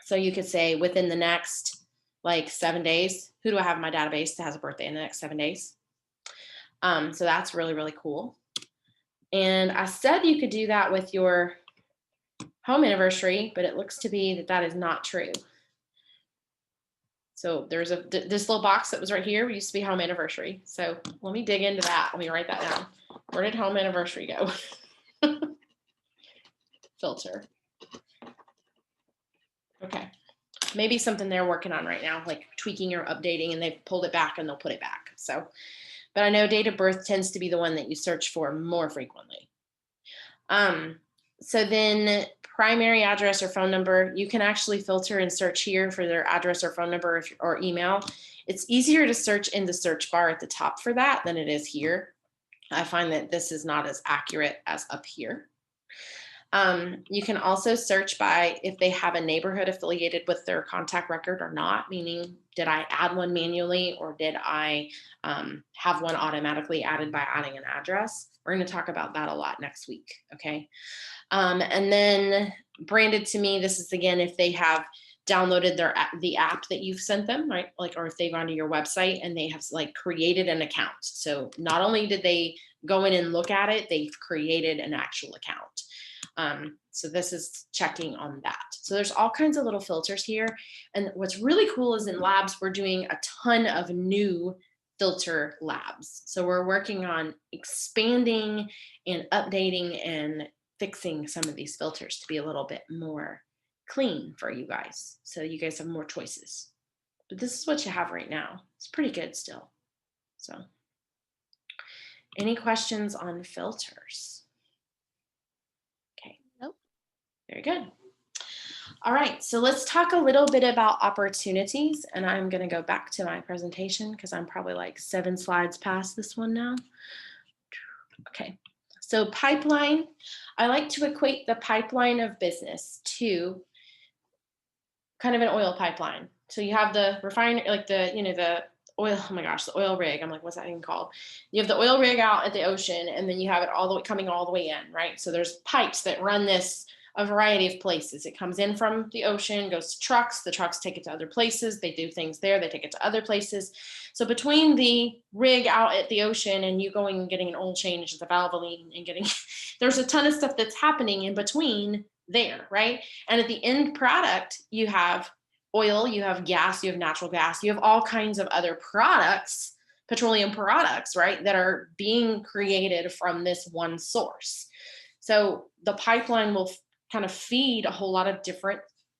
So you could say within the next like 7 days, who do I have in my database that has a birthday in the next 7 days? So that's really, really cool. And I said you could do that with your home anniversary, but it looks to be that that is not true. So there's this little box that was right here used to be home anniversary. So let me dig into that. Let me write that down. Where did home anniversary go? Filter. Okay. Maybe something they're working on right now, like tweaking or updating, and they've pulled it back and they'll put it back. So, but I know date of birth tends to be the one that you search for more frequently. So then primary address or phone number, you can actually filter and search here for their address or phone number or email. It's easier to search in the search bar at the top for that than it is here. I find that this is not as accurate as up here. You can also search by if they have a neighborhood affiliated with their contact record or not, meaning did I add one manually or did I have one automatically added by adding an address? We're going to talk about that a lot next week, okay? And then branded to me, this is again if they have downloaded the app that you've sent them, right? Like, or if they've gone to your website and they have like created an account. So not only did they go in and look at it, they've created an actual account. So this is checking on that. So there's all kinds of little filters here. And what's really cool is in labs, we're doing a ton of new filter labs. So we're working on expanding and updating and fixing some of these filters to be a little bit more clean for you guys. So you guys have more choices. But this is what you have right now. It's pretty good still. So any questions on filters? Okay.
Nope.
Very good. All right, so let's talk a little bit about opportunities, and I'm going to go back to my presentation because I'm probably like 7 slides past this one now. Okay, so pipeline, I like to equate the pipeline of business to kind of an oil pipeline. So you have the refinery, like the oil, oh my gosh, the oil rig. I'm like, what's that even called? You have the oil rig out at the ocean, and then you have it all the way coming all the way in, right? So there's pipes that run this a variety of places. It comes in from the ocean, goes to trucks. The trucks take it to other places. They do things there. They take it to other places. So between the rig out at the ocean and you going and getting an oil change, the Valvoline and getting, there's a ton of stuff that's happening in between there, right? And at the end product, you have oil, you have gas, you have natural gas, you have all kinds of other products, petroleum products, right, that are being created from this one source. So the pipeline will kind of feed a whole lot of different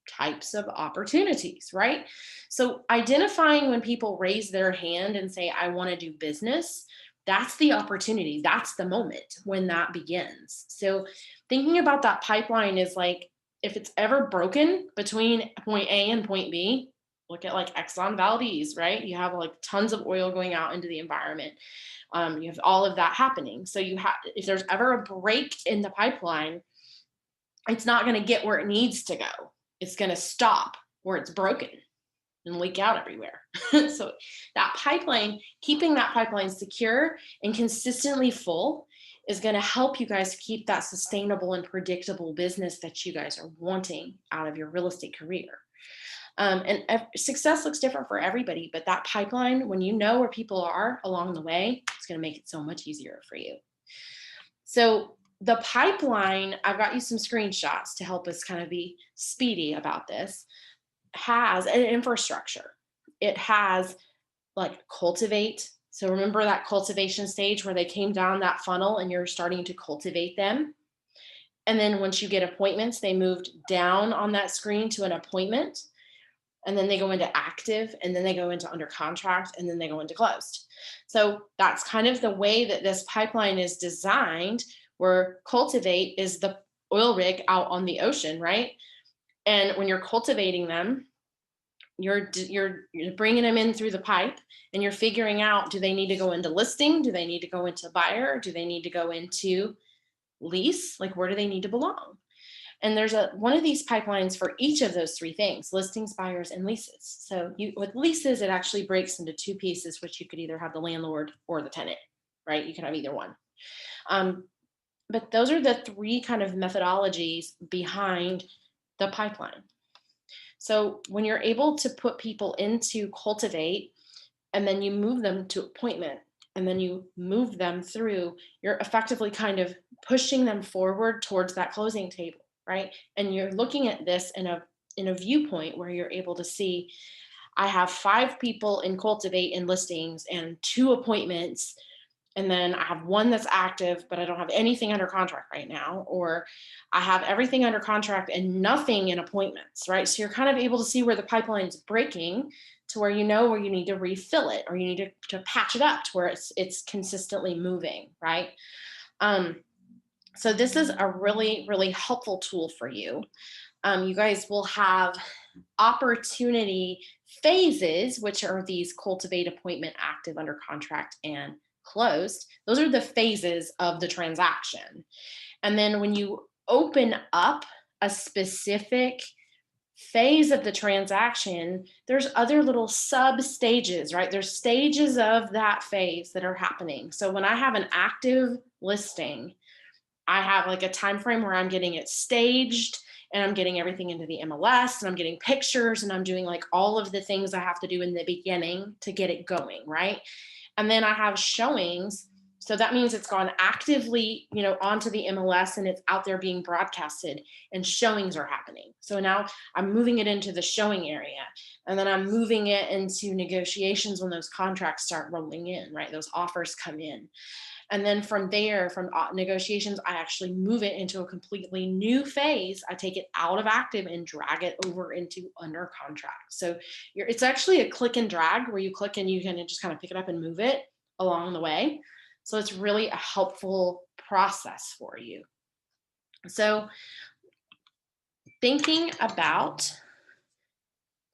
types of opportunities, right? So identifying when people raise their hand and say, I want to do business, that's the opportunity. That's the moment when that begins. So thinking about that pipeline is like, if it's ever broken between point A and point B, Look at like Exxon Valdez, right? You have like tons of oil going out into the environment. You have all of that happening. So you have, if there's ever a break in the pipeline, it's not going to get where it needs to go. It's going to stop where it's broken and leak out everywhere. So that pipeline, keeping that pipeline secure and consistently full is going to help you guys keep that sustainable and predictable business that you guys are wanting out of your real estate career. Success looks different for everybody, but that pipeline, when you know where people are along the way, it's going to make it so much easier for you. So the pipeline, I've got you some screenshots to help us kind of be speedy about this, has an infrastructure. It has like cultivate. So remember that cultivation stage where they came down that funnel and you're starting to cultivate them. And then once you get appointments, they moved down on that screen to an appointment. And then they go into active, and then they go into under contract, and then they go into closed. So that's kind of the way that this pipeline is designed, where cultivate is the oil rig out on the ocean, right? And when you're cultivating them, you're bringing them in through the pipe, and you're figuring out, do they need to go into listing? Do they need to go into buyer? Do they need to go into lease? Like, where do they need to belong? And there's one of these pipelines for each of those three things: listings, buyers, and leases. So with leases, it actually breaks into two pieces, which you could either have the landlord or the tenant, right? You can have either one. But those are the three kind of methodologies behind the pipeline. So when you're able to put people into cultivate, and then you move them to appointment, and then you move them through, you're effectively kind of pushing them forward towards that closing table, right? And you're looking at this in a viewpoint where you're able to see, I have 5 people in cultivate and listings and 2 appointments, and then I have 1 that's active, but I don't have anything under contract right now, or I have everything under contract and nothing in appointments, right? So you're kind of able to see where the pipeline is breaking, to where you know where you need to refill it, or you need to patch it up to where it's consistently moving, right? So this is a really, really helpful tool for you. You guys will have opportunity phases, which are these cultivate, appointment, active, under contract, and closed. Those are the phases of the transaction. And then when you open up a specific phase of the transaction, there's other little sub stages, right? There's stages of that phase that are happening. So when I have an active listing, I have like a time frame where I'm getting it staged, and I'm getting everything into the MLS, and I'm getting pictures, and I'm doing like all of the things I have to do in the beginning to get it going, right? And then I have showings. So that means it's gone actively, onto the MLS, and it's out there being broadcasted, and showings are happening. So now I'm moving it into the showing area, and then I'm moving it into negotiations when those contracts start rolling in, right? Those offers come in. And then from there, from negotiations, I actually move it into a completely new phase. I take it out of active and drag it over into under contract. So it's actually a click and drag, where you click and you can just kind of pick it up and move it along the way. So it's really a helpful process for you. So thinking about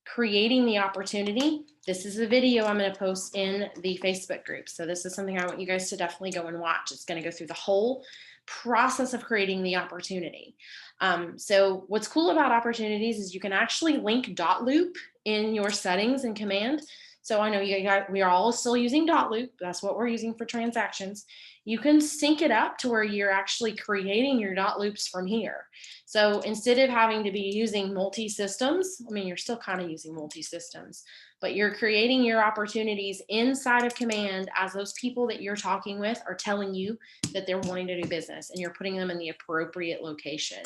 creating the opportunity, this is a video I'm going to post in the Facebook group. So this is something I want you guys to definitely go and watch. It's going to go through the whole process of creating the opportunity. So what's cool about opportunities is you can actually link dot loop in your settings in command. So I know we are all still using dot loop. That's what we're using for transactions. You can sync it up to where you're actually creating your dot loops from here. So instead of having to be using multi-systems, I mean, you're still kind of using multi-systems, but you're creating your opportunities inside of command as those people that you're talking with are telling you that they're wanting to do business, and you're putting them in the appropriate location.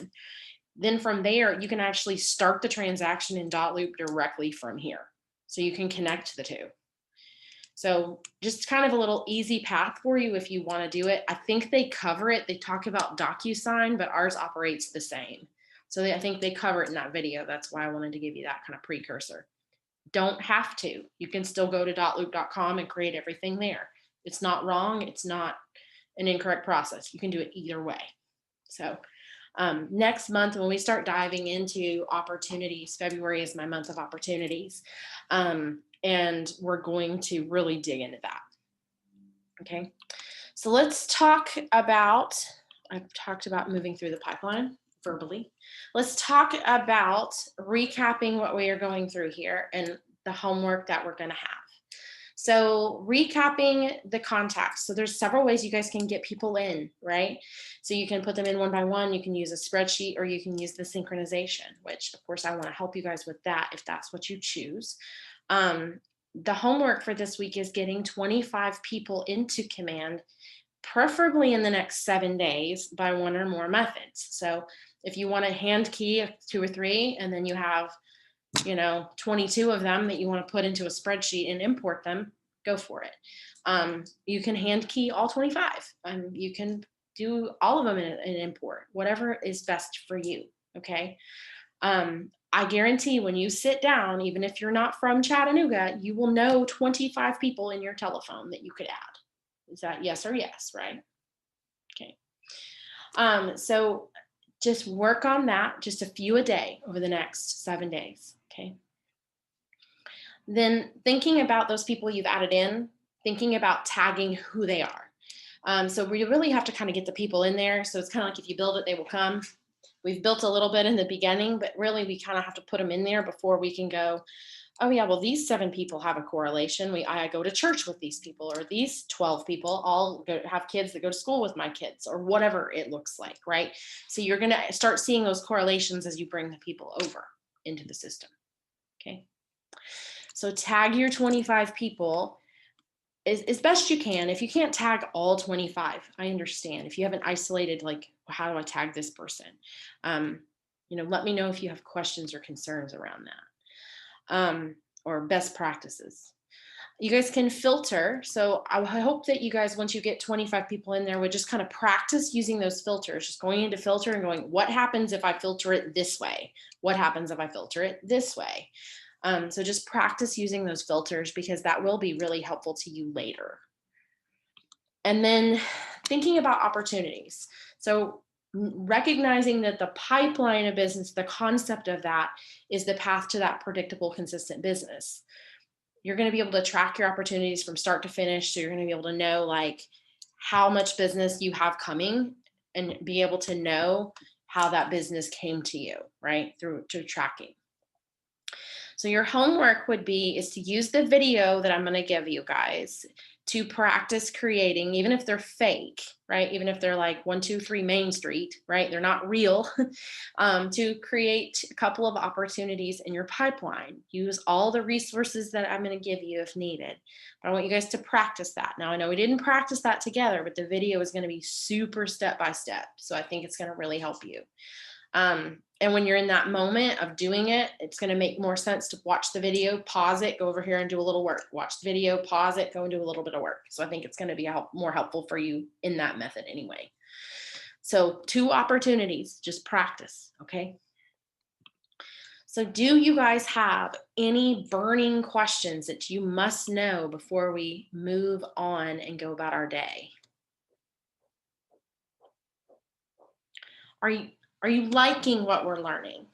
Then from there, you can actually start the transaction in dot loop directly from here. So you can connect the two. So just kind of a little easy path for you if you want to do it. I think they cover it. They talk about DocuSign, but ours operates the same. So I think they cover it in that video. That's why I wanted to give you that kind of precursor. Don't have to. You can still go to dotloop.com and create everything there. It's not wrong. It's not an incorrect process. You can do it either way. So Next month, when we start diving into opportunities, February is my month of opportunities. And we're going to really dig into that. Okay. So let's talk about, I've talked about moving through the pipeline verbally. Let's talk about recapping what we are going through here and the homework that we're going to have. So recapping the contacts. So there's several ways you guys can get people in, right? So you can put them in one by one. You can use a spreadsheet, or you can use the synchronization, which of course I want to help you guys with that if that's what you choose. The homework for this week is getting 25 people into command, preferably in the next 7 days, by one or more methods. So if you want to hand key 2 or 3, and then you have 22 of them that you want to put into a spreadsheet and import them, go for it. You can hand key all 25. You can do all of them in import, whatever is best for you. Okay. I guarantee when you sit down, even if you're not from Chattanooga, you will know 25 people in your telephone that you could add. Is that yes or yes, right? Okay. So just work on that, just a few a day over the next 7 days. Okay. Then thinking about those people you've added in, thinking about tagging who they are. So we really have to kind of get the people in there. So it's kind of like if you build it, they will come. We've built a little bit in the beginning, but really we kind of have to put them in there before we can go, oh yeah, well, these 7 people have a correlation. I go to church with these people, or these 12 people all have kids that go to school with my kids, or whatever it looks like, right? So you're going to start seeing those correlations as you bring the people over into the system. Okay. So tag your 25 people as best you can. If you can't tag all 25, I understand. If you haven't isolated, like, how do I tag this person? Let me know if you have questions or concerns around that, or best practices. You guys can filter. So I hope that you guys, once you get 25 people in there, would just kind of practice using those filters, just going into filter and going, what happens if I filter it this way? What happens if I filter it this way? So just practice using those filters, because that will be really helpful to you later. And then thinking about opportunities. So recognizing that the pipeline of business, the concept of that, is the path to that predictable, consistent business. You're going to be able to track your opportunities from start to finish. So you're going to be able to know like how much business you have coming, and be able to know how that business came to you, right? Through tracking. So your homework is to use the video that I'm going to give you guys to practice creating, even if they're fake, right? Even if they're like 123 Main Street, right? They're not real. To create a couple of opportunities in your pipeline. Use all the resources that I'm going to give you if needed. But I want you guys to practice that. Now, I know we didn't practice that together, but the video is going to be super step by step. So I think it's going to really help you. And when you're in that moment of doing it, it's going to make more sense to watch the video, pause it, go over here and do a little work. Watch the video, pause it, go and do a little bit of work. So I think it's going to be more helpful for you in that method anyway. So 2 opportunities, just practice, okay? So do you guys have any burning questions that you must know before we move on and go about our day? Are you liking what we're learning?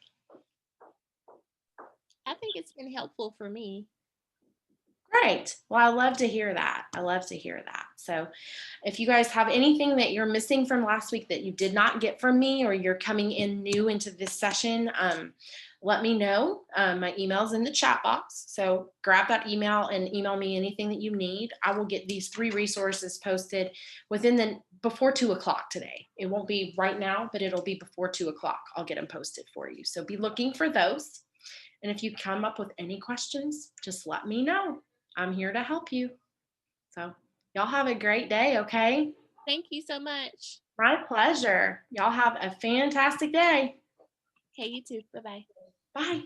I think it's been helpful for me.
Great. Well, I love to hear that. I love to hear that. So if you guys have anything that you're missing from last week that you did not get from me, or you're coming in new into this session, let me know. My email's in the chat box. So grab that email and email me anything that you need. I will get these 3 resources posted before 2 o'clock today. It won't be right now, but it'll be before 2 o'clock. I'll get them posted for you. So be looking for those. And if you come up with any questions, just let me know. I'm here to help you. So y'all have a great day, okay?
Thank you so much.
My pleasure. Y'all have a fantastic day.
Okay, you too. Bye-bye.
Bye.